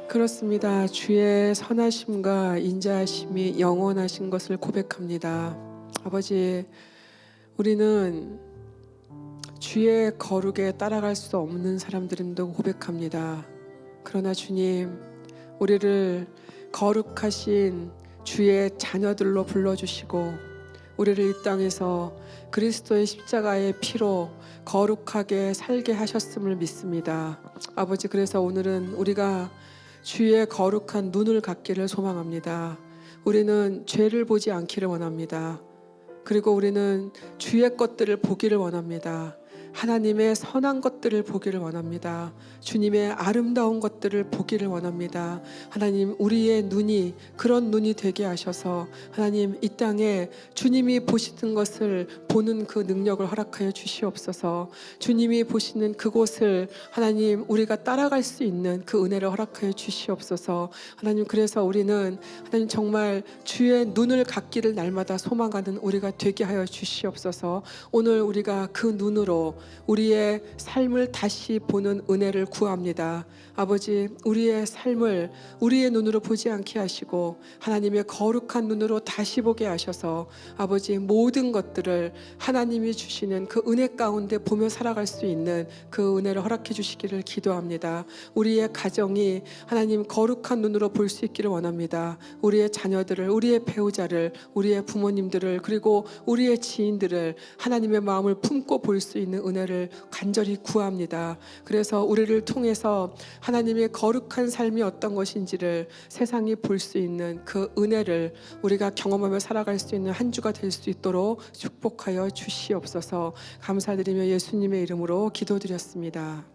S1: 그렇습니다. 주의 선하심과 인자하심이 영원하신 것을 고백합니다. 아버지 우리는 주의 거룩에 따라갈 수 없는 사람들임도 고백합니다. 그러나 주님 우리를 거룩하신 주의 자녀들로 불러주시고 우리를 이 땅에서 그리스도의 십자가의 피로 거룩하게 살게 하셨음을 믿습니다. 아버지 그래서 오늘은 우리가 주의 거룩한 눈을 갖기를 소망합니다. 우리는 죄를 보지 않기를 원합니다. 그리고 우리는 주의 것들을 보기를 원합니다. 하나님의 선한 것들을 보기를 원합니다. 주님의 아름다운 것들을 보기를 원합니다. 하나님 우리의 눈이 그런 눈이 되게 하셔서 하나님 이 땅에 주님이 보시는 것을 보는 그 능력을 허락하여 주시옵소서. 주님이 보시는 그곳을 하나님 우리가 따라갈 수 있는 그 은혜를 허락하여 주시옵소서. 하나님 그래서 우리는 하나님 정말 주의 눈을 갖기를 날마다 소망하는 우리가 되게 하여 주시옵소서. 오늘 우리가 그 눈으로 우리의 삶을 다시 보는 은혜를 구합니다. 아버지 우리의 삶을 우리의 눈으로 보지 않게 하시고 하나님의 거룩한 눈으로 다시 보게 하셔서 아버지 모든 것들을 하나님이 주시는 그 은혜 가운데 보며 살아갈 수 있는 그 은혜를 허락해 주시기를 기도합니다. 우리의 가정이 하나님 거룩한 눈으로 볼 수 있기를 원합니다. 우리의 자녀들을 우리의 배우자를 우리의 부모님들을 그리고 우리의 지인들을 하나님의 마음을 품고 볼 수 있는 은혜를 간절히 구합니다. 그래서 우리를 통해서 하나님의 거룩한 삶이 어떤 것인지를 세상이 볼 수 있는 그 은혜를 우리가 경험하며 살아갈 수 있는 한 주가 될 수 있도록 축복하여 주시옵소서. 감사드리며 예수님의 이름으로 기도드렸습니다.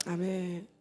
S1: 아멘.